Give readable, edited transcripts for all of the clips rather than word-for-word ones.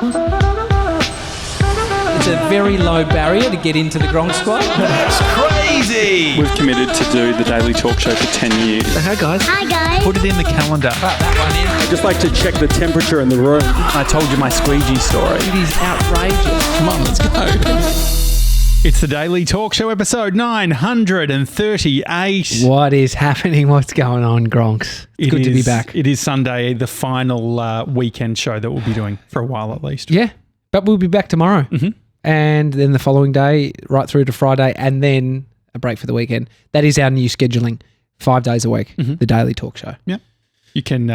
It's a very low barrier to get into the Gronk Squad. That's crazy! We've committed to do the Daily Talk Show for 10 years. Hi, guys. Hi, guys. Put it in the calendar. Put that one in. I'd just like to check the temperature in the room. I told you my squeegee story. It is outrageous. Come on, let's go. It's the Daily Talk Show episode 938. What is happening? What's going on, Gronks? It's good to be back. It is Sunday, the final weekend show that we'll be doing for a while at least. Yeah, but we'll be back tomorrow. Mm-hmm. And then the following day, right through to Friday, and then a break for the weekend. That is our new scheduling, 5 days a week, the Daily Talk Show. Yeah. You can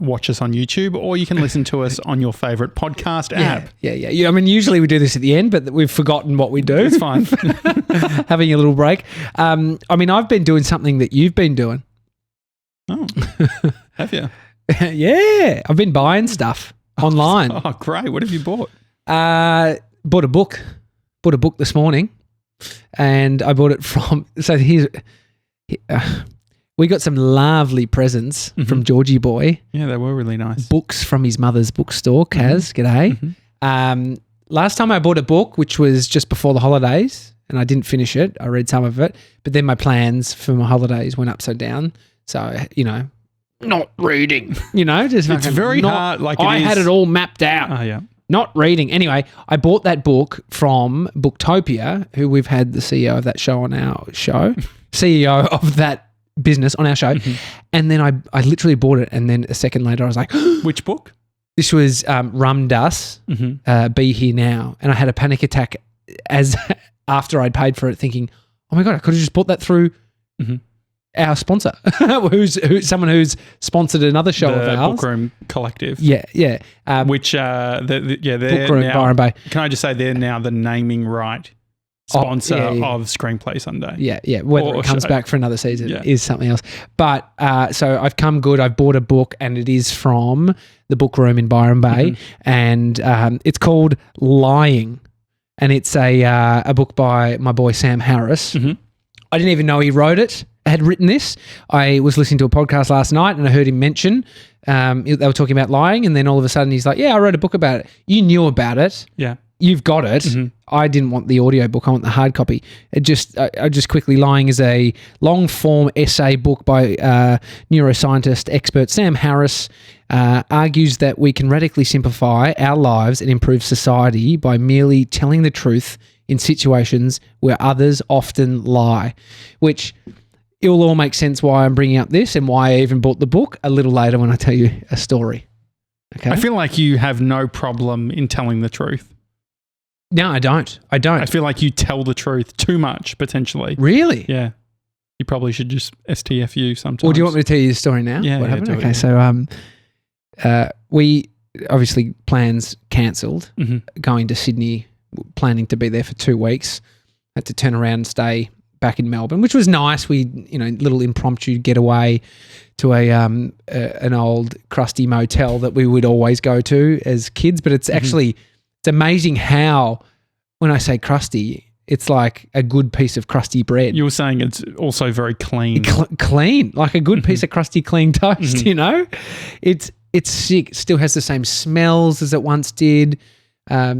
watch us on YouTube or you can listen to us on your favourite podcast app. Yeah. I mean, usually we do this at the end, but we've forgotten what we do. It's fine. Having a little break. I mean, I've been doing something that you've been doing. Oh, have you? Yeah. I've been buying stuff online. Oh, great. What have you bought? Bought a book. Bought a book this morning, and I bought it from. So here's. We got some lovely presents from Georgie Boy. Yeah, they were really nice. Books from his mother's bookstore. Kaz, g'day. Last time I bought a book, which was just before the holidays, and I didn't finish it. I read some of it, but then my plans for my holidays went upside down. So not reading. Just it's very hard. Like I had it all mapped out. Oh yeah. Not reading. Anyway, I bought that book from Booktopia, who we've had the CEO of that show on our show, CEO of that business on our show. And then I literally bought it. And then a second later, I was like, which book? This was Rum Dus, Be Here Now. And I had a panic attack after I'd paid for it, thinking, oh my God, I could have just bought that through our sponsor, someone who's sponsored another show of ours. Bookroom Collective. Yeah. Which, they're Bookroom now, Byron Bay. Can I just say they're now the naming right sponsor of Screenplay Sunday. Yeah. Whether it comes back for another season is something else. But so I've come good. I've bought a book and it is from the Bookroom in Byron Bay and it's called Lying, and it's a book by my boy Sam Harris. I didn't even know he wrote it. Had written this. I was listening to a podcast last night and I heard him mention they were talking about lying, and then all of a sudden he's like, yeah, I wrote a book about it. You knew about it. Yeah. You've got it. I didn't want the audio book. I want the hard copy. I just quickly, Lying is a long form essay book by neuroscientist expert Sam Harris. Argues that we can radically simplify our lives and improve society by merely telling the truth in situations where others often lie, which it will all make sense why I'm bringing up this and why I even bought the book a little later when I tell you a story. Okay. I feel like you have no problem in telling the truth. No, I don't. I feel like you tell the truth too much, potentially. Really? Yeah. You probably should just STFU sometimes. Well, do you want me to tell you the story now? Yeah. What happened? Okay, it. So we obviously plans cancelled, going to Sydney, planning to be there for 2 weeks. Had to turn around and stay back in Melbourne, which was nice. We, little impromptu getaway to an old crusty motel that we would always go to as kids. But it's actually, it's amazing how, when I say crusty, it's like a good piece of crusty bread. You were saying it's also very clean. Clean, like a good piece of crusty clean toast, It's sick. It still has the same smells as it once did.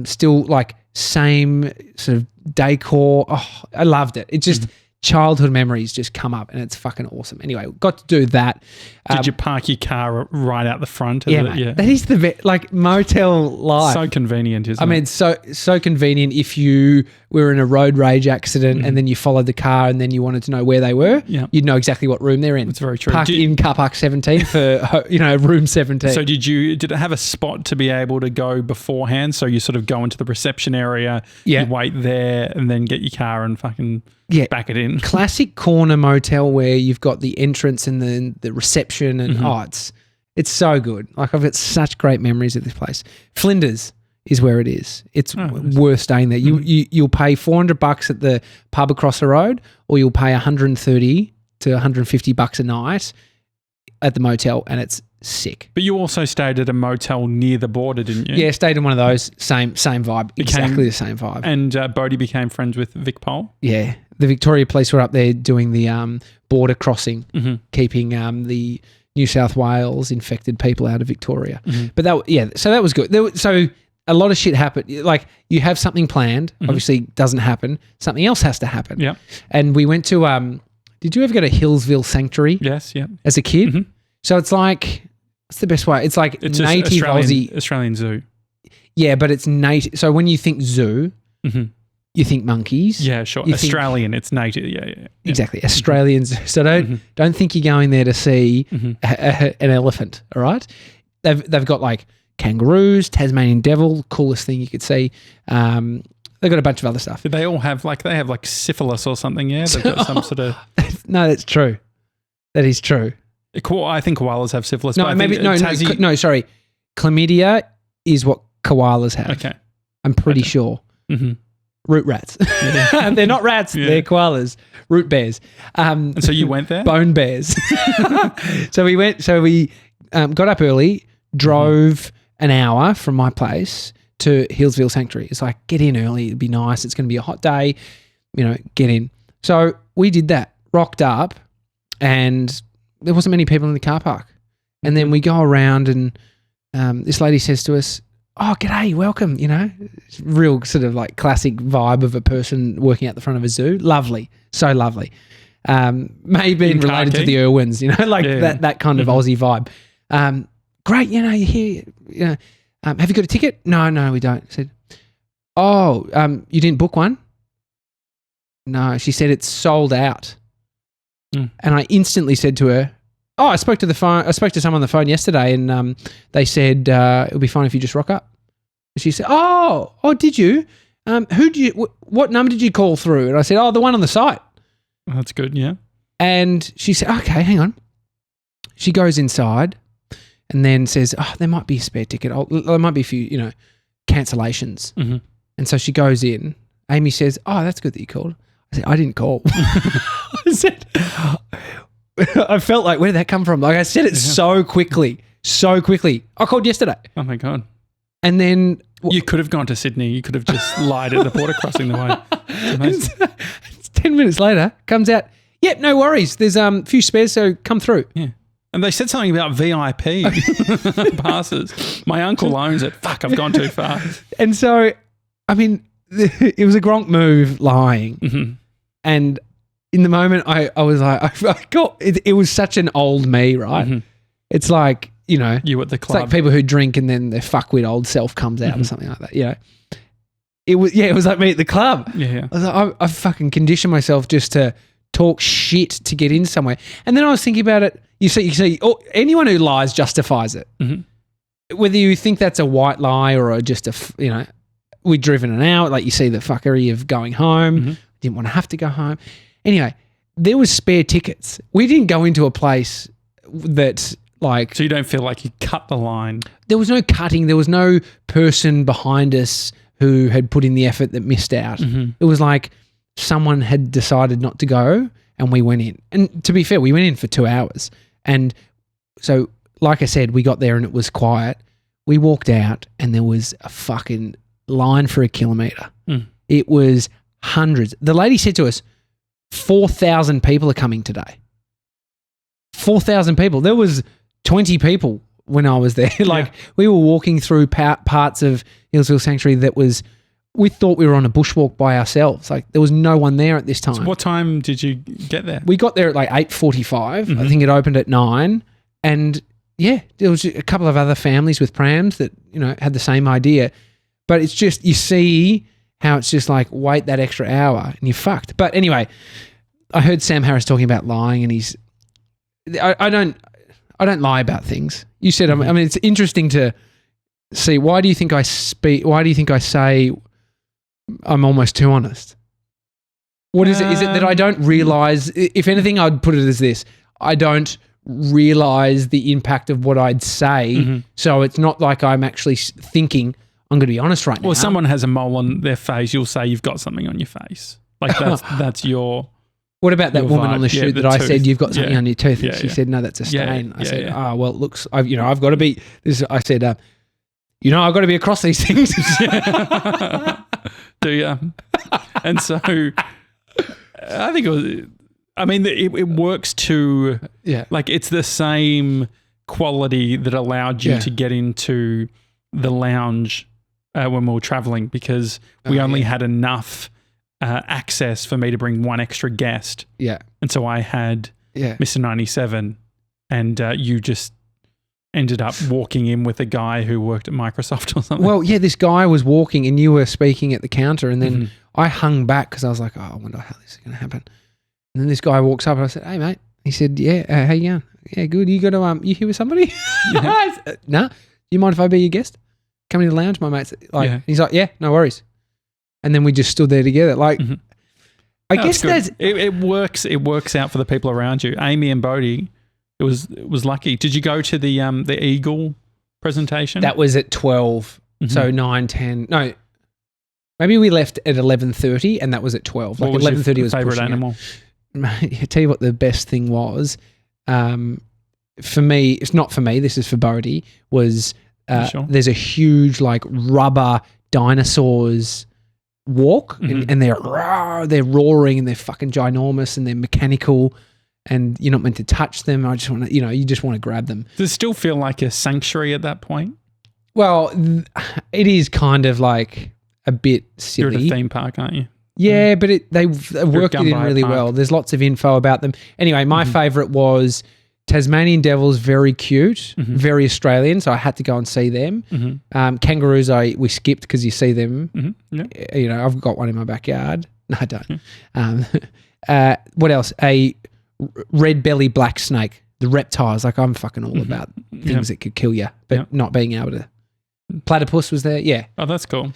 Still like same sort of decor. Oh, I loved it. It just childhood memories just come up and it's fucking awesome. Anyway, got to do that. Did you park your car right out the front? Yeah, mate, that is the motel life. So convenient, isn't it? I mean, so convenient if you were in a road rage accident and then you followed the car and then you wanted to know where they were, you'd know exactly what room they're in. That's very true. Parked in car park 17 for, room 17. So did it have a spot to be able to go beforehand? So you sort of go into the reception area, you wait there and then get your car and fucking back it in. Classic corner motel where you've got the entrance and then the reception and it's so good. Like I've got such great memories of this place. Flinders is where it is. It's worth staying there. You'll pay $400 at the pub across the road, or you'll pay $130 to $150 a night at the motel, and it's sick. But you also stayed at a motel near the border, didn't you? Yeah, stayed in one of those. Same vibe. Exactly the same vibe. And Bodie became friends with Vic Pole? Yeah. The Victoria Police were up there doing the border crossing, keeping the New South Wales infected people out of Victoria. But so that was good. So a lot of shit happened. Like you have something planned, obviously doesn't happen. Something else has to happen. Yeah. And we went to, did you ever go to Healesville Sanctuary? Yes, yeah. As a kid? So it's like, what's the best way? It's like it's native Australian zoo. Yeah, but it's native. So when you think zoo, you think monkeys. Yeah, sure. Australian, it's native. Yeah. Exactly. Australians. So don't think you're going there to see an elephant, all right? They've got like kangaroos, Tasmanian devil, coolest thing you could see. They've got a bunch of other stuff. Did they all have like syphilis or something? Yeah, they've got some sort of. No, that's true. That is true. I think koalas have syphilis. No, maybe no. Sorry, chlamydia is what koalas have. Okay, I'm pretty sure. Root rats. They're not rats. Yeah. They're koalas. Root bears. And so you went there? Bone bears. So we went. So we got up early, drove an hour from my place to Healesville Sanctuary. It's like, get in early. It'd be nice. It's going to be a hot day. Get in. So we did that. Rocked up, and there wasn't many people in the car park. And then we go around, and this lady says to us, "Oh, g'day, welcome." Real sort of like classic vibe of a person working at the front of a zoo. Lovely, so lovely. Maybe related to the Irwins, that kind of Aussie vibe. Great, you're here. Have you got a ticket? No, we don't. I said, "Oh, you didn't book one?" No, she said it's sold out. And I instantly said to her, "Oh, I spoke to someone on the phone yesterday, and they said it'll be fine if you just rock up." And she said, "Oh, did you? What number did you call through?" And I said, "Oh, the one on the site." Oh, that's good, yeah. And she said, "Okay, hang on." She goes inside and then says, "Oh, there might be a spare ticket. There might be a few, cancellations." And so she goes in. Amy says, "Oh, that's good that you called." I said, "I didn't call." I said, I felt like, where did that come from? Like I said it so quickly. I called yesterday. Oh my God. And then you could have gone to Sydney. You could have just lied at the border crossing the way. It's amazing. It's 10 minutes later, comes out, "Yep, no worries. There's a few spares, so come through." Yeah. And they said something about VIP passes. My uncle owns it. Fuck, I've gone too far. And so, I mean, it was a Gronk move lying. And in the moment, I was like, it was such an old me, right? It's like, you at the club. It's like people who drink and then their fuckwit old self comes out or something like that, It was like me at the club. Yeah. I was like, I fucking conditioned myself just to talk shit to get in somewhere. And then I was thinking about it. You see, anyone who lies justifies it. Whether you think that's a white lie or just we'd driven an hour, like you see the fuckery of going home. Didn't want to have to go home. Anyway, there was spare tickets. We didn't go into a place that like... So you don't feel like you cut the line? There was no cutting. There was no person behind us who had put in the effort that missed out. It was like someone had decided not to go and we went in. And to be fair, we went in for 2 hours. And so, like I said, we got there and it was quiet. We walked out and there was a fucking line for a kilometre. It was hundreds. The lady said to us, 4,000 people are coming today. 4,000 people. There was 20 people when I was there. We were walking through parts of Healesville Sanctuary that we thought we were on a bushwalk by ourselves. Like there was no one there at this time. So what time did you get there? We got there at like 8:45. I think it opened at 9. And yeah, there was a couple of other families with prams that, had the same idea. But it's just, you see how it's just like, wait that extra hour and you're fucked. But anyway, I heard Sam Harris talking about lying and I don't lie about things. You said, I mean, it's interesting to see, why do you think I say I'm almost too honest? What is it? Is it that I don't realize, if anything, I'd put it as this, I don't realize the impact of what I'd say. So it's not like I'm actually thinking, I'm going to be honest right now. Well, if someone has a mole on their face, you'll say you've got something on your face. Like that's your... What about that woman vibe? on the shoot that I said, you've got something on your tooth? And she said, no, that's a stain. I said, well, it looks, I've got to be, I said, I've got to be across these things. Do you? And so I think it works to, like it's the same quality that allowed you to get into the lounge when we were traveling because we only had enough access for me to bring one extra guest. Yeah. And so I had Mr. 97 and you just ended up walking in with a guy who worked at Microsoft or something. Well, yeah, this guy was walking and you were speaking at the counter and then I hung back because I was like, oh, I wonder how this is going to happen. And then this guy walks up and I said, hey, mate. He said, yeah, how you going? Yeah, good. You got to, you here with somebody? No. Do you mind if I be your guest? Come in the lounge, my mate's like, he's like, yeah, no worries. And then we just stood there together. Like, I guess that's it works. It works out for the people around you. Amy and Bodie, it was lucky. Did you go to the Eagle presentation? That was at 12. So 9:10. No, maybe we left at 11:30 and that was at 12. Like 11:30 was favorite animal. I tell you what the best thing was. For me, it's not for me. This is for Bodie. Was there's a huge like rubber dinosaurs walk and they're roaring and they're fucking ginormous and they're mechanical and you're not meant to touch them. I just want to, you just want to grab them. Does it still feel like a sanctuary at that point? Well, it is kind of like a bit silly. You're at a theme park, aren't you? Yeah, but they worked it in really well. There's lots of info about them. Anyway, my favourite was Tasmanian devils, very cute, very Australian, so I had to go and see them. Kangaroos, we skipped because you see them. I've got one in my backyard. No, I don't. What else? A red belly black snake, the reptiles. Like I'm fucking all about things that could kill you, but not being able to. Platypus was there. Yeah. Oh, that's cool.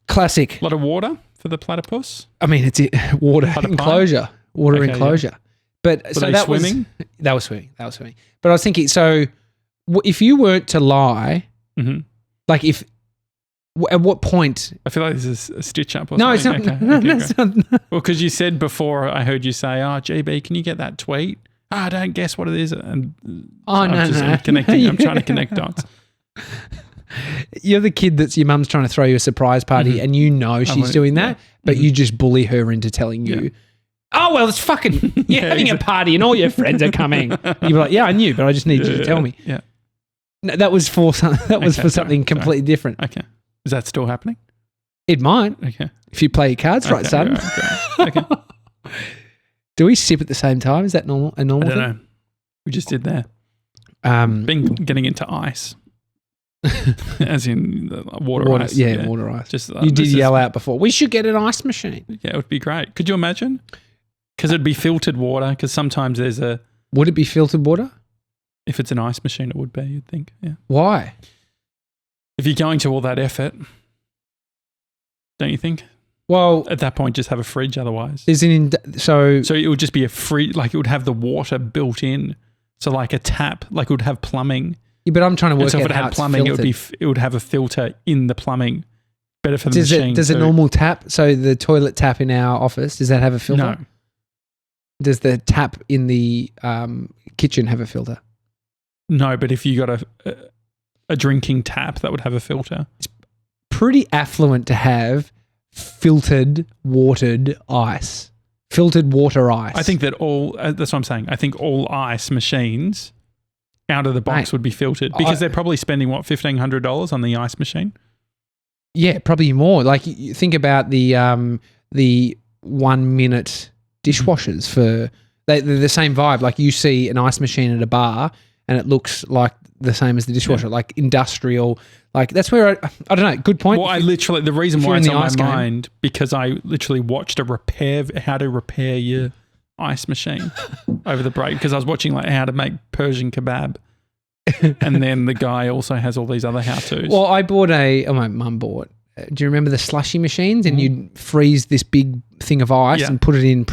Classic. A lot of water for the platypus? I mean, it's water enclosure. Water enclosure. Yeah. But were they swimming? They were swimming. But I was thinking, so if you weren't to lie, like at what point? I feel like this is a stitch up or no, something. It's not. It's not. Well, because you said before, I heard you say, oh, GB, can you get that tweet? I don't guess what it is. And I'm trying to connect dots. You're the kid that's your mum's trying to throw you a surprise party and she's doing that, but you just bully her into telling you, oh, well, it's fucking, you're having a party and all your friends are coming. You'd be like, yeah, I knew, but I just need you to tell me. Yeah. No, that was for something completely different. Okay. Is that still happening? It might. Okay. If you play your cards right, son. Okay. Do we sip at the same time? Is that normal? A normal thing? I don't know. We just did there. Getting into ice. As in water ice. Yeah, water ice. Just you did yell out before, we should get an ice machine. Yeah, it would be great. Could you imagine? Because it'd be filtered water, because sometimes there's a... Would it be filtered water? If it's an ice machine, it would be, you'd think. Yeah. Why? If you're going to all that effort, don't you think? Well... At that point, just have a fridge otherwise. So it would just be a free... Like, it would have the water built in. So like a tap, like it would have plumbing. Yeah, but I'm trying to work out if it how had plumbing, it would have a filter in the plumbing. Better for the machine. Does a normal tap, so the toilet tap in our office, does that have a filter? No. Does the tap in the kitchen have a filter? No, but if you got a drinking tap, that would have a filter. It's pretty affluent to have filtered, watered ice. Filtered water ice. I think that that's what I'm saying. I think all ice machines out of the box would be filtered because they're probably spending, what, $1,500 on the ice machine? Yeah, probably more. Like, you think about the 1 minute dishwashers they're the same vibe. Like, you see an ice machine at a bar and it looks like the same as the dishwasher, like industrial. Like, that's where I don't know. Good point. Well, the reason why it's on my mind, because I literally watched how to repair your ice machine over the break, because I was watching like how to make Persian kebab. And then the guy also has all these other how-tos. Well, my mum bought. Do you remember the slushy machines? And you'd freeze this big thing of ice and put it in,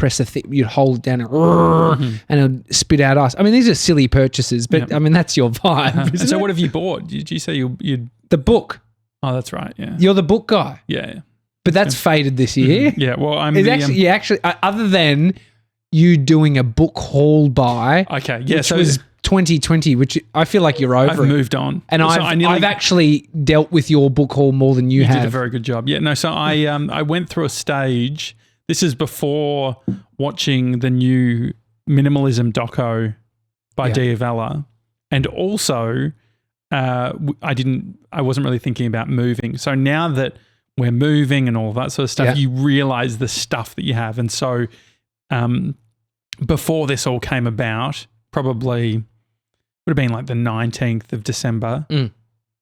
you'd hold it down and it would spit out ice. I mean, these are silly purchases, but I mean, that's your vibe. So what have you bought? Did you say you'd... The book. Oh, that's right, yeah. You're the book guy. Yeah. But that's faded this year. Yeah, well, other than you doing a book haul buy. Okay, yeah. Which was 2020, which I feel like you're over. I've moved on. And I've actually dealt with your book haul more than you have. You did a very good job. Yeah, no, so I went through a stage. This is before watching the new minimalism doco by Diavella. And also, I wasn't really thinking about moving. So now that we're moving and all that sort of stuff, you realize the stuff that you have. And so before this all came about, probably would have been like the 19th of December.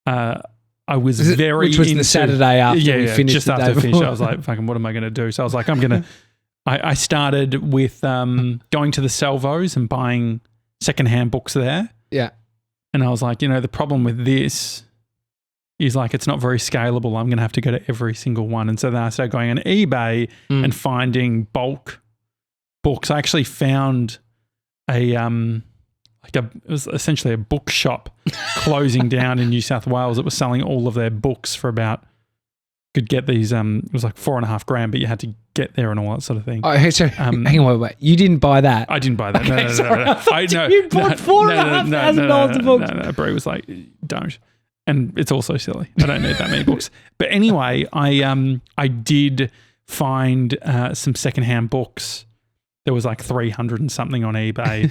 I was which was the Saturday after we finished. Just after we finished, I was like, fucking, what am I going to do? So I was like, I started with going to the Salvos and buying secondhand books there. Yeah. And I was like, the problem with this is like it's not very scalable. I'm going to have to go to every single one. And so then I started going on eBay and finding bulk books. I actually found it was essentially a bookshop closing down in New South Wales. It was selling all of their books for could get these, it was like $4.5 but you had to get there and all that sort of thing. Oh, so hang on, wait. You didn't buy that? I didn't buy that. Okay, no. You bought $4,500 of books. No. Brie was like, don't. And it's also silly. I don't need that many books. But anyway, I did find some secondhand books. There was like 300 and something on eBay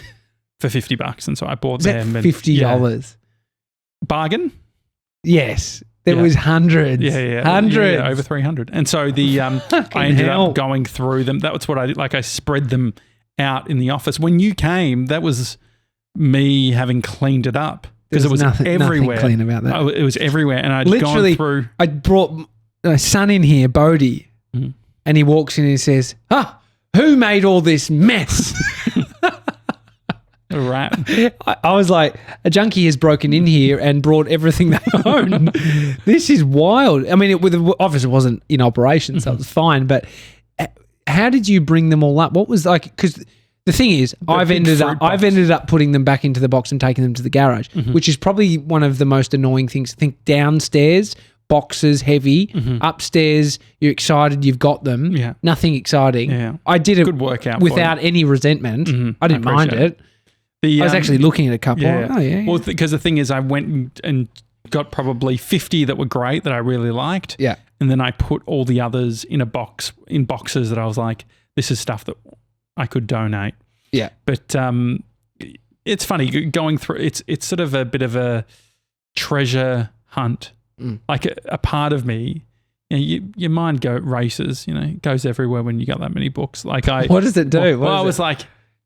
for $50. And so I bought them. $50? Bargain? Yes. There was hundreds. Hundreds. Yeah, over 300. And so I ended up going through them. That was what I did. Like I spread them out in the office. When you came, that was me having cleaned it up. Because it was everywhere. Nothing clean about that. It was everywhere. And I'd literally gone through. I brought my son in here, Bodie, and he walks in and he says, who made all this mess? A rat. I was like, a junkie has broken in here and brought everything they own. This is wild. I mean, obviously it wasn't in operation, so it was fine. But how did you bring them all up? What was like? Because the thing is, I've ended up putting them back into the box and taking them to the garage, which is probably one of the most annoying things. I think downstairs, boxes heavy. Upstairs, you're excited you've got them. Yeah. Nothing exciting. Yeah. I did it good workout without any resentment. I didn't mind it. I was actually looking at a couple. Yeah. Well, because the thing is, I went and got probably 50 that were great that I really liked. Yeah. And then I put all the others in boxes that I was like, this is stuff that I could donate. Yeah. But it's funny going through. It's sort of a bit of a treasure hunt. Like a part of me, your mind races. It goes everywhere when you got that many books. Like what does it do? Well, I was like.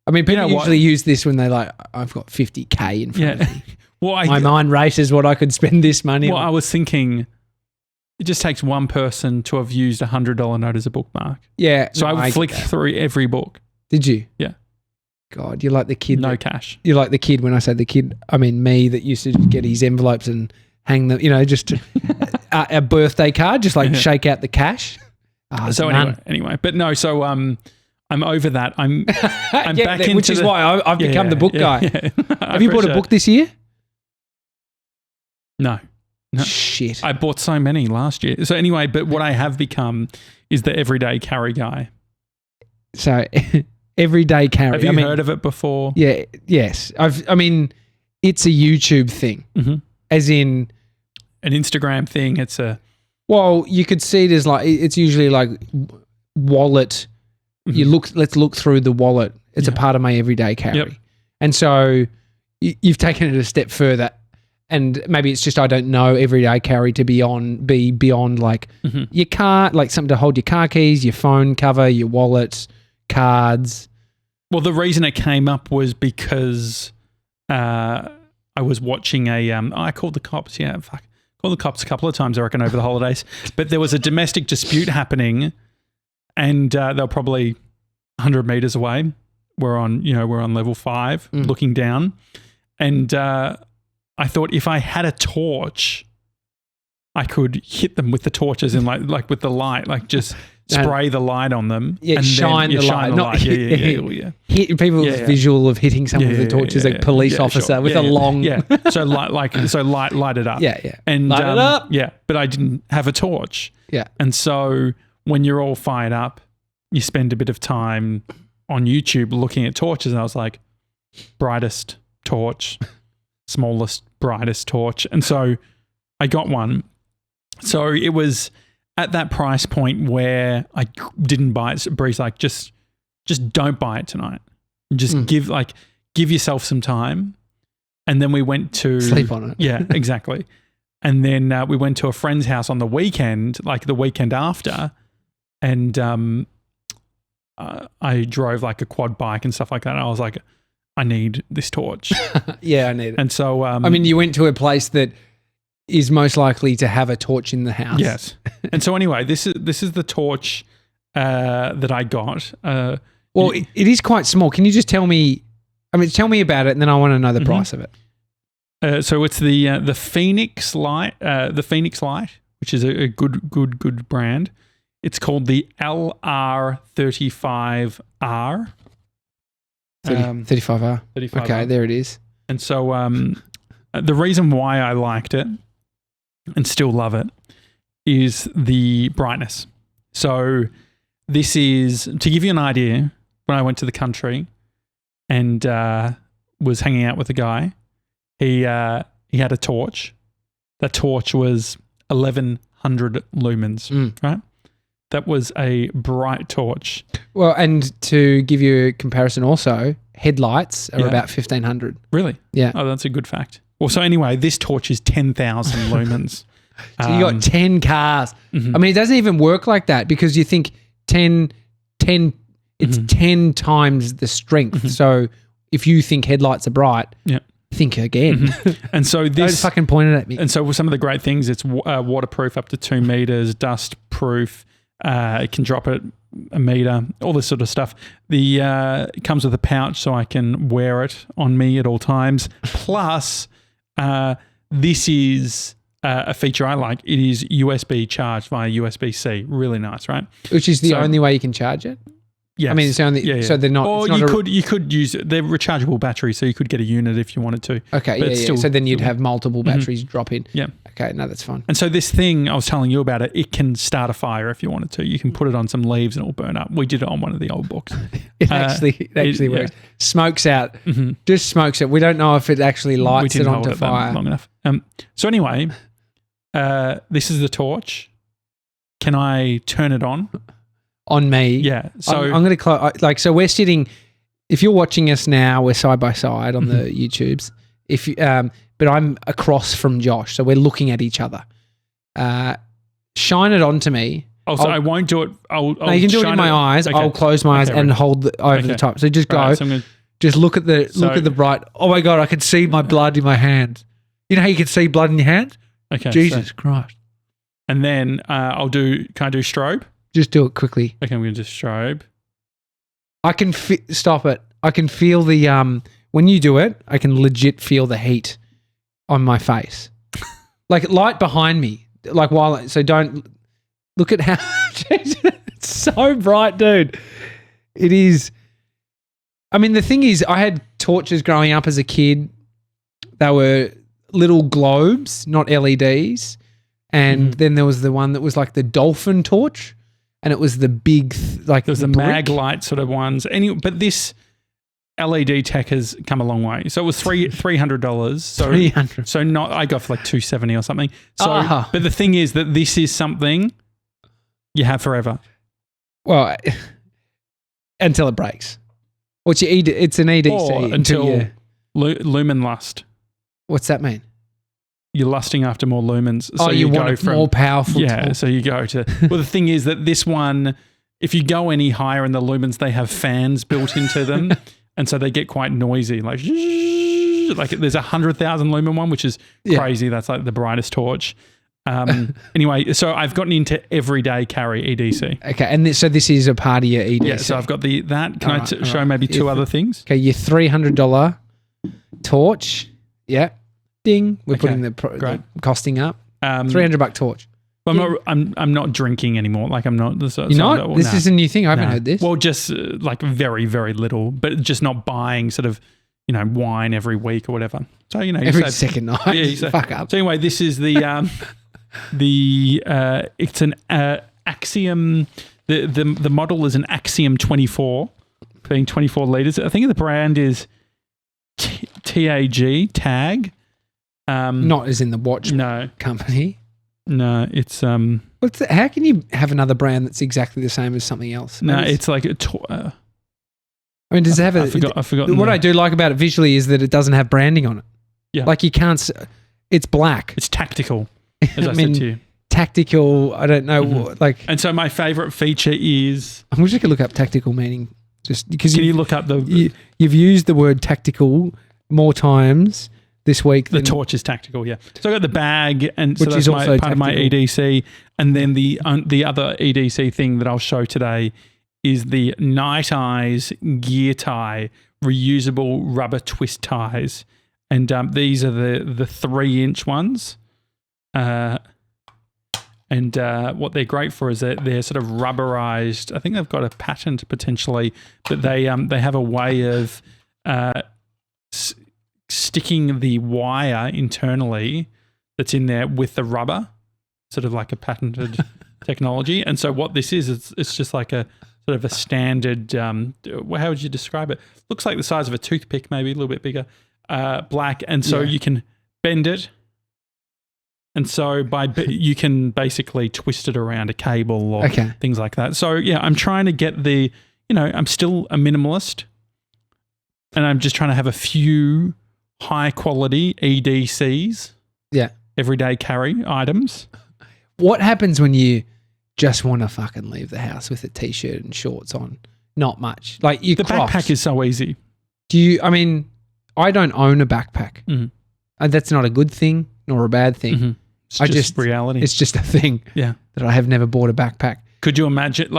I mean, people usually use this when they like, I've got 50K in front of me. Well, my mind races what I could spend this money on. I was thinking it just takes one person to have used $100 note as a bookmark. Yeah. So I flicked through every book. Did you? Yeah. God, you're like the kid. No cash. You're like the kid, when I say the kid, I mean me, that used to get his envelopes and hang them, just a birthday card, just like shake out the cash. So anyway, but no, so I'm over that. I'm back into which is why I've become the book guy. Yeah. Have you bought a book this year? No. Shit. I bought so many last year. So anyway, but what I have become is the everyday carry guy. So everyday carry. Have you heard of it before? Yeah. Yes. I mean, it's a YouTube thing, as in an Instagram thing. Well, you could see it as like, it's usually like wallet. Let's look through the wallet. It's a part of my everyday carry. Yep. And so you've taken it a step further, and maybe it's just, I don't know everyday carry to be beyond like your car, like something to hold your car keys, your phone cover, your wallet, cards. Well, the reason it came up was because I was watching I called the cops. Yeah, fuck. Called the cops a couple of times, I reckon, over the holidays. But there was a domestic dispute happening. And they were probably 100 meters away. We're on level 5, looking down. And I thought if I had a torch, I could hit them with the torches and like with the light, like just spray the light on them. Yeah, and shine the light. Not yeah. Hit people's visual of hitting someone with the torches, like police officer with a long. Yeah. So light it up. Yeah. And light it up. Yeah, but I didn't have a torch. Yeah. And so when you're all fired up, you spend a bit of time on YouTube looking at torches. And I was like, brightest torch, smallest, brightest torch. And so I got one. So it was at that price point where I didn't buy it. Bree's like, just don't buy it tonight. Just give yourself some time. And then we went to sleep on it. Yeah, exactly. And then we went to a friend's house on the weekend, like the weekend after, and I drove like a quad bike and stuff like that. And I was like, I need this torch. Yeah, I need it. And so, I mean, you went to a place that is most likely to have a torch in the house. Yes. And so anyway, this is the torch that I got. Well, it is quite small. Can you just tell me? I mean, tell me about it, and then I want to know the price of it. So it's the Phoenix Light, which is a good brand. It's called the LR35R. 35R. 35R. Okay, there it is. And so the reason why I liked it and still love it is the brightness. So this is, to give you an idea, when I went to the country and was hanging out with a guy, he had a torch. That torch was 1,100 lumens, right? That was a bright torch. Well, and to give you a comparison also, headlights are about 1,500. Really? Yeah. Oh, that's a good fact. Well, so anyway, this torch is 10,000 lumens. So you got 10 cars. I mean, it doesn't even work like that because you think 10, it's 10 times the strength. So if you think headlights are bright, think again. And so this... Don't fucking point it at me. And so some of the great things, it's waterproof up to 2 meters, dust proof. It can drop it a meter, all this sort of stuff. It comes with a pouch so I can wear it on me at all times. Plus, this is a feature I like. It is USB charged via USB-C. Really nice, right? Which is the only way you can charge it? Yes. I mean, it's only so they're not. Or you could use it. They're rechargeable batteries, so you could get a unit if you wanted to. Okay, yeah. Still, so then you'd have multiple batteries drop in. Yeah. Okay, no, that's fine. And so this thing I was telling you about it can start a fire if you wanted to. You can put it on some leaves and it will burn up. We did it on one of the old books. It actually works. Yeah. Smokes out. Just smokes it. We don't know if it actually lights it onto fire. Long enough. So anyway, this is the torch. Can I turn it on? On me. Yeah. So I'm going to close. So we're sitting. If you're watching us now, we're side by side on the YouTubes. But I'm across from Josh, so we're looking at each other. Shine it onto me. So I won't do it. No, you can do it in my eyes. Okay. I'll close my eyes and hold over the top. So just go. Right, so just look at the bright. Oh my God! I can see my blood in my hand. You know how you can see blood in your hand? Okay. Jesus Christ! And then Can I do strobe? Just do it quickly. Okay, I'm going to do strobe. I can stop it. I can feel the when you do it, I can legit feel the heat on my face. Like light behind me. Like so don't look at how it's so bright, dude. It is. I mean, the thing is, I had torches growing up as a kid. They were little globes, not LEDs. And then there was the one that was like the dolphin torch. And it was the big, there's the mag light sort of ones. But this LED tech has come a long way. So it was $300. So $300. So I got for like $270 or something. So, but the thing is that this is something you have forever. Well, until it breaks. It's an EDC. Or until lumen lust. What's that mean? You're lusting after more lumens. So you want more powerful. Yeah, torch. so you go to... Well, the thing is that this one, if you go any higher in the lumens, they have fans built into them, and so they get quite noisy. Like there's 100,000 lumen one, which is crazy. That's like the brightest torch. Anyway, so I've gotten into everyday carry EDC. Okay, and so this is a part of your EDC. Yeah, so I've got that. Can I show maybe two other things? Okay, your $300 torch. Yeah. Ding. We're putting the costing up. $300 torch. Well, I'm not drinking anymore. Like I'm not. You're not? This is a new thing. I haven't heard this. Well, just like very, very little, but just not buying sort of, wine every week or whatever. So, every second night. Yeah, fuck up. So anyway, this is the it's an Axiom. The model is an Axiom 24, being 24 liters. I think the brand is TAG. Not as in the watch company. No, it's how can you have another brand that's exactly the same as something else? No, it's like a I mean, does it have I forgot. What I do like about it visually is that it doesn't have branding on it. Yeah. Like you can't. It's black. It's tactical, as I said to you. Tactical. I don't know what. Like. And so my favourite feature is. I'm just gonna look up tactical meaning, just because. Can you look up the? You've used the word tactical more times this week. The torch is tactical, yeah. So I got the bag, and so which that's is also part of my EDC, and then the other EDC thing that I'll show today is the Night Eyes gear tie, reusable rubber twist ties, and these are the 3-inch ones, and what they're great for is that they're sort of rubberized. I think they've got a patent potentially, but they have a way of sticking the wire internally that's in there with the rubber, sort of like a patented technology. And so what this is, it's just like a sort of a standard, how would you describe it? Looks like the size of a toothpick, maybe a little bit bigger, black. And so you can bend it. And so you can basically twist it around a cable or things like that. So yeah, I'm trying to get I'm still a minimalist, and I'm just trying to have a few high quality EDCs. Yeah. Everyday carry items. What happens when you just want to fucking leave the house with a t-shirt and shorts on? Not much. Like the backpack is so easy. I don't own a backpack. And that's not a good thing nor a bad thing. It's just reality. It's just a thing. Yeah. That I have never bought a backpack. Could you imagine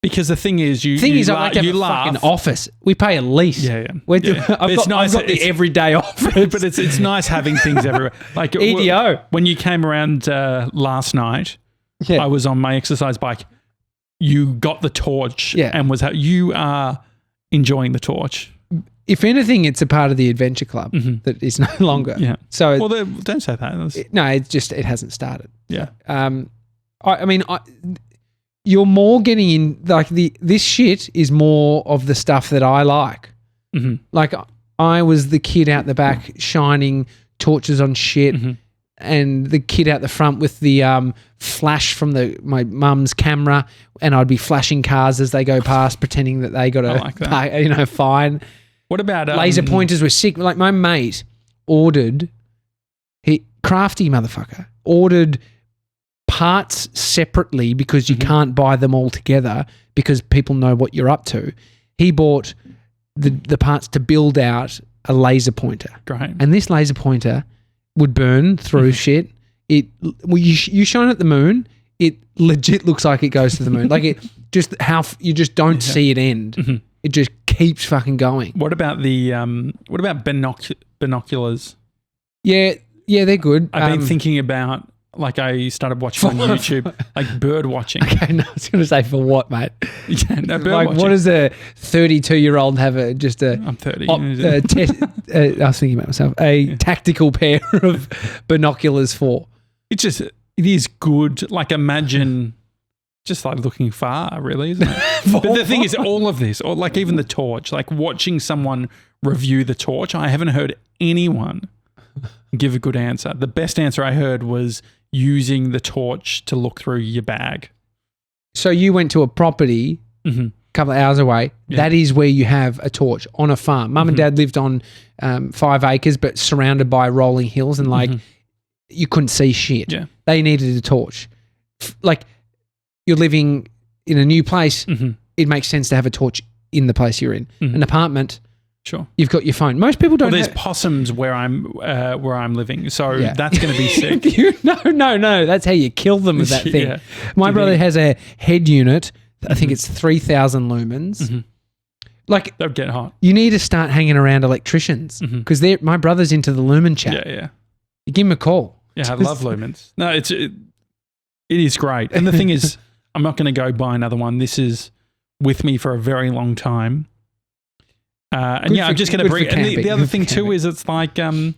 because the thing is, you laugh. Fucking office. We pay a lease. Yeah. I've got the everyday office, but it's nice having things everywhere. Like EDO. When you came around last night, I was on my exercise bike. You got the torch, and you are enjoying the torch. If anything, it's a part of the adventure club that is no longer. Yeah. So don't say that. It hasn't started. Yeah. You're more getting in, like this shit is more of the stuff that I like. Like I was the kid out the back shining torches on shit, and the kid out the front with the flash from my mum's camera, and I'd be flashing cars as they go past, pretending that they got a fine. What about laser pointers were sick. Like my mate crafty motherfucker ordered parts separately because you can't buy them all together because people know what you're up to. He bought the parts to build out a laser pointer. Great. And this laser pointer would burn through shit. You shine at the moon, it legit looks like it goes to the moon. Like you just don't see it end. It just keeps fucking going. What about binoculars? Yeah, they're good. I've been thinking about, like, I started watching on YouTube, like bird watching. Okay, no, I was going to say for what, mate? Yeah, no, bird like, watching. what does a 32-year-old have I'm 30. I was thinking about myself. Tactical pair of binoculars for? It is good. Like, imagine just like looking far, really, isn't it? But the thing is, all of this, or like even the torch, like watching someone review the torch, I haven't heard anyone give a good answer. The best answer I heard was using the torch to look through your bag. So you went to a property a couple of hours away. Yeah. That is where you have a torch on a farm. Mum and Dad lived on 5 acres, but surrounded by rolling hills, and you couldn't see shit. Yeah. They needed a torch. Like you're living in a new place, it makes sense to have a torch in the place you're in. An apartment. Sure. You've got your phone. Most people don't. Well, there's possums where I'm living, so that's going to be sick. No. That's how you kill them with that thing. My brother has a head unit. I think it's 3,000 lumens. Like they'll get hot. You need to start hanging around electricians because my brother's into the lumen chat. Yeah. You give him a call. Yeah, I love lumens. No, it is great. And the thing is, I'm not going to go buy another one. This is with me for a very long time. I'm just going to bring. And the other thing too is it's like, do you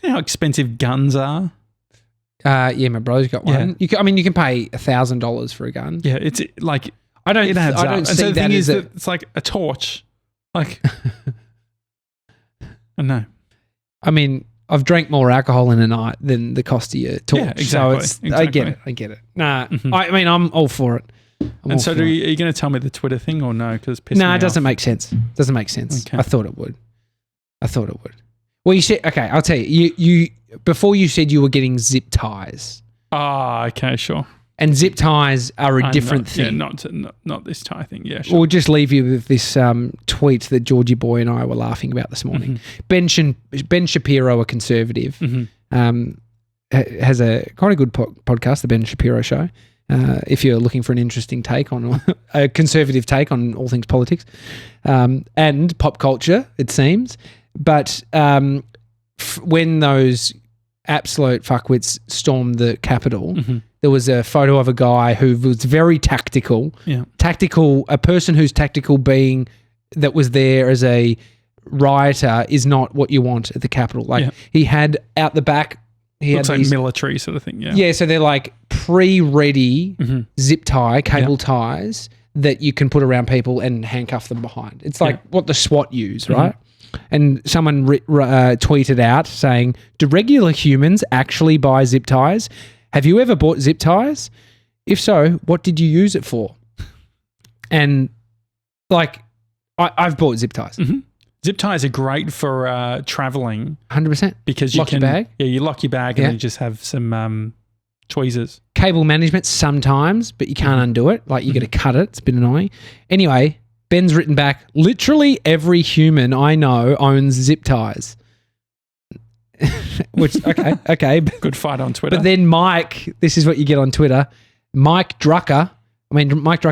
know how expensive guns are? Yeah, my brother's got one. Yeah. You can pay $1,000 for a gun. Yeah, it's like I don't see that as it's like a torch. Like, I know. I mean, I've drank more alcohol in a night than the cost of your torch. Yeah, exactly. So I get it. Nah, I'm all for it. Are you going to tell me the Twitter thing or no? Because it doesn't make sense. Okay. I thought it would. Well, you said, okay, I'll tell you. You before you said you were getting zip ties. Ah, okay, sure. And zip ties are a different thing. Yeah, not this tie thing. Yeah, sure. We'll just leave you with this tweet that Georgie Boy and I were laughing about this morning. Ben Shapiro, a conservative, has a quite a good podcast, the Ben Shapiro Show. If you're looking for an interesting take on a conservative take on all things politics and pop culture, it seems. But when those absolute fuckwits stormed the Capitol, there was a photo of a guy who was very tactical. Yeah. Tactical, a person who's tactical being that was there as a rioter is not what you want at the Capitol. Like he had out the back, looks like military sort of thing. Yeah. Yeah. So they're like pre-ready zip tie, cable ties that you can put around people and handcuff them behind. It's like what the SWAT use, right? And someone tweeted out saying, do regular humans actually buy zip ties? Have you ever bought zip ties? If so, what did you use it for? And like, I've bought zip ties. Zip ties are great for traveling. 100%. Because you lock your bag. Yeah, you lock your bag and then you just have some tweezers. Cable management sometimes, but you can't undo it. Like you got to cut it. It's a bit annoying. Anyway, Ben's written back, literally every human I know owns zip ties. Which, okay. Good fight on Twitter. But then Mike, this is what you get on Twitter, Mike Drucker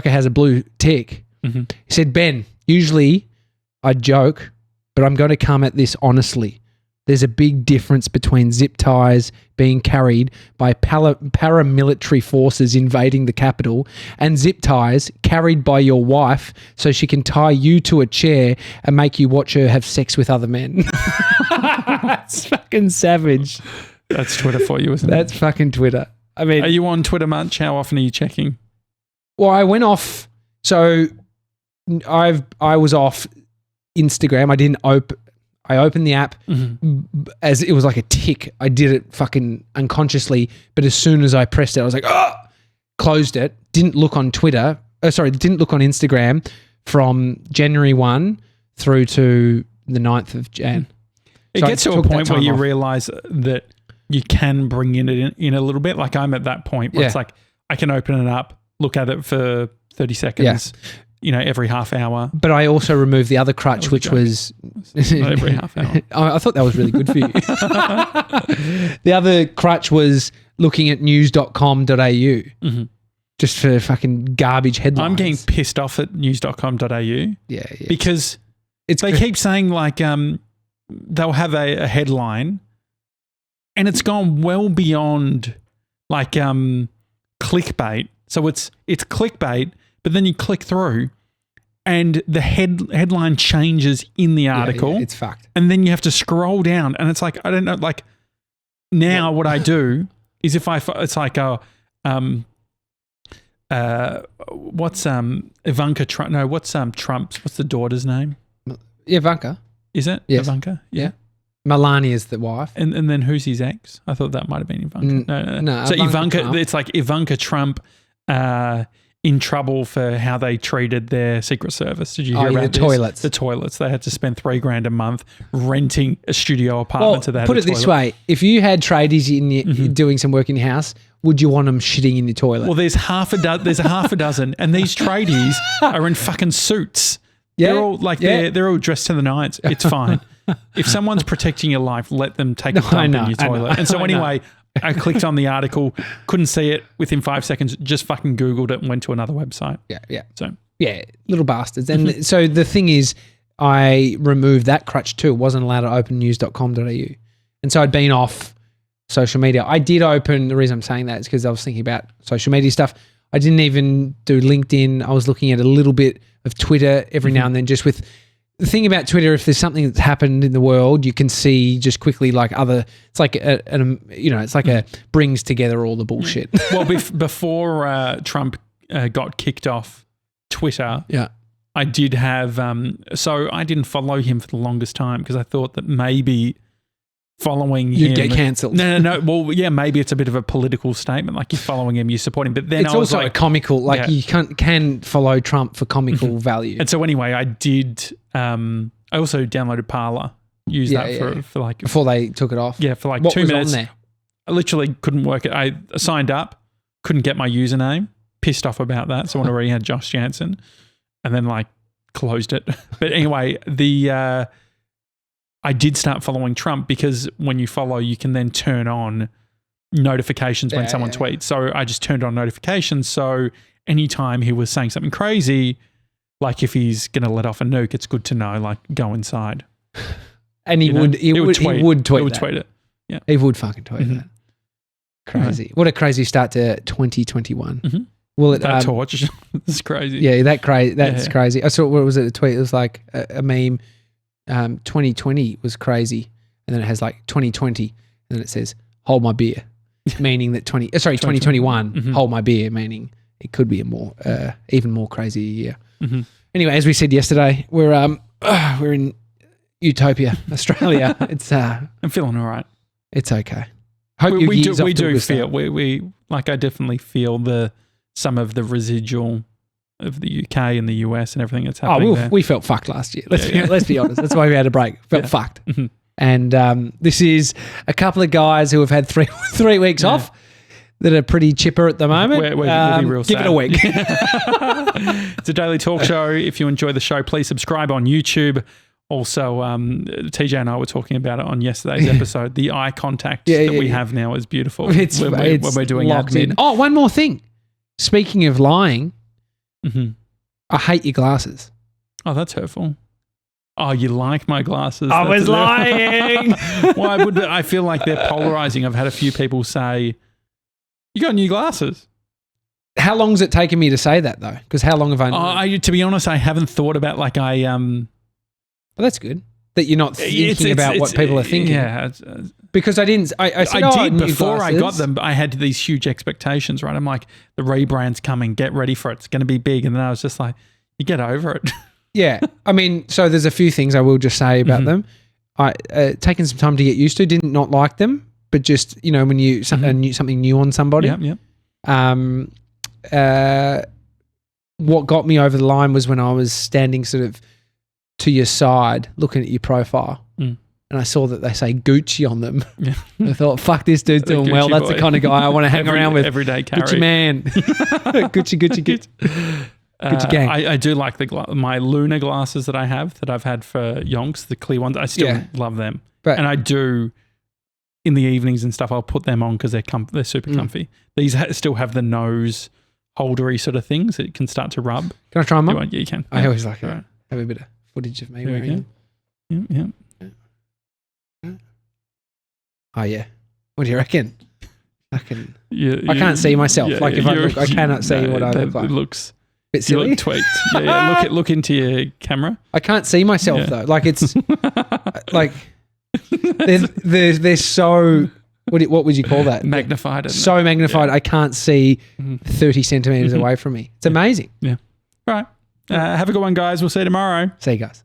has a blue tick. He said, Ben, usually I joke, but I'm going to come at this honestly. There's a big difference between zip ties being carried by paramilitary forces invading the Capitol and zip ties carried by your wife so she can tie you to a chair and make you watch her have sex with other men. That's fucking savage. That's Twitter for you, isn't it? That's fucking Twitter. I mean, are you on Twitter much? How often are you checking? Well, I went off. So I was off Instagram. I opened the app as it was like a tick. I did it fucking unconsciously, but as soon as I pressed it, I was like, closed it. Didn't look on Twitter. Didn't look on Instagram from January 1 through to the 9th of Jan. It gets to a point where you realise that you can bring it in a little bit. Like I'm at that point where it's like I can open it up, look at it for 30 seconds. Yeah. Every half hour. But I also removed the other crutch, which was not every half hour. I thought that was really good for you. The other crutch was looking at news.com.au just for fucking garbage headlines. I'm getting pissed off at news.com.au. Yeah. Because they keep saying like they'll have a headline and it's gone well beyond like clickbait. So it's clickbait. But then you click through and the headline changes in the article. Yeah, it's fucked. And then you have to scroll down and it's like, I don't know, like now what I do is it's like, what's Ivanka Trump? No, what's Trump's, what's the daughter's name? Ivanka. Is it? Yes. Ivanka? Yeah. Melania's the wife. And then who's his ex? I thought that might have been Ivanka. No. So Ivanka Trump. It's like Ivanka Trump, in trouble for how they treated their Secret Service. Did you hear about the toilets? The toilets. They had to spend $3,000 a month renting a studio apartment so they had put it this way. If you had tradies in doing some work in your house, would you want them shitting in your toilet? Well, there's half a dozen and these tradies are in fucking suits. Yeah. They're all like they're all dressed to the nines. It's fine. If someone's protecting your life, let them take a dump in your toilet. And so anyway, I clicked on the article, couldn't see it within 5 seconds, just fucking Googled it and went to another website. Yeah. So little bastards. And so the thing is, I removed that crutch too. Wasn't allowed to open news.com.au. And so I'd been off social media. I did open, the reason I'm saying that is because I was thinking about social media stuff. I didn't even do LinkedIn. I was looking at a little bit of Twitter every now and then, just with the thing about Twitter, if there's something that's happened in the world, you can see just quickly like it's like it's like a brings together all the bullshit. Well, before Trump got kicked off Twitter, I did have, so I didn't follow him for the longest time because I thought that maybe following him. You'd get cancelled. No. Well, yeah, maybe it's a bit of a political statement. Like you're following him, you support him. But then it's also like, comical. Like you can follow Trump for comical value. And so anyway, I did. I also downloaded Parler use that for like before they took it off. Yeah, for like what 2 was minutes. On there? I literally couldn't work it. I signed up, couldn't get my username, pissed off about that. Someone already had Josh Janssen, and then like closed it. But anyway, I did start following Trump because when you follow, you can then turn on notifications when someone tweets. So I just turned on notifications. So anytime he was saying something crazy, like if he's going to let off a nuke, it's good to know, like go inside. And he would tweet it. Yeah. He would fucking tweet that. Crazy. Mm-hmm. What a crazy start to 2021. Mm-hmm. Well, that torch is crazy. Yeah, that's crazy. I saw, what was it, a tweet? It was like a meme. 2020 was crazy. And then it has like 2020. And then it says, hold my beer. Meaning that 2021, mm-hmm. hold my beer, meaning it could be a more, even more crazy year. Mm-hmm. Anyway, as we said yesterday, we're in Utopia, Australia. It's I'm feeling all right. It's okay. Hope we do feel we like I definitely feel some of the residual of the UK and the US and everything that's happening there. We felt fucked last year. Let's be honest. That's why we had a break. Felt fucked. Mm-hmm. And this is a couple of guys who have had three weeks off that are pretty chipper at the moment. We'll be real sad. Give it a week. It's a daily talk show. If you enjoy the show, please subscribe on YouTube. Also, TJ and I were talking about it on yesterday's episode. The eye contact that we have now is beautiful. It's when we're doing locked admin. in. Oh, one more thing. Speaking of lying, mm-hmm. I hate your glasses. Oh, that's hurtful. Oh, you like my glasses? I was lying. Why would I feel like they're polarizing? I've had a few people say, "You got new glasses." How long's it taken me to say that though? Because how long have I? To be honest, I haven't thought about Well, that's good that you're not thinking about what people are thinking. Yeah, because I didn't. I did before I got them. But I had these huge expectations, right? I'm like, the rebrand's coming. Get ready for it. It's going to be big. And then I was just like, you get over it. Yeah, I mean, so there's a few things I will just say about them. I taken some time to get used to. Didn't not like them, but just when you something new on somebody. Yeah. What got me over the line was when I was standing sort of to your side, looking at your profile, and I saw that they say Gucci on them. Yeah. I thought, fuck, this dude's doing well. That's the kind of guy I want to hang around with. Everyday carry. Gucci man. Gucci. Gucci gang. I do like my Luna glasses that I have that I've had for yonks, the clear ones. I still love them. And I do, in the evenings and stuff, I'll put them on because they're super comfy. These still have the nose holdery sort of things that can start to rub. Can I try them on? Yeah, you can. I always like it. Right. Have a bit of footage of me wearing them. Yeah. Oh, yeah. What do you reckon? I can't see myself. Like if I look, I cannot see what I look like. It looks a bit silly. You look tweaked. Yeah. Look into your camera. I can't see myself though. Like it's like they're so. What would you call that? Magnified. So magnified. Yeah. I can't see 30 centimeters away from me. It's amazing. Yeah. All right. Have a good one, guys. We'll see you tomorrow. See you guys.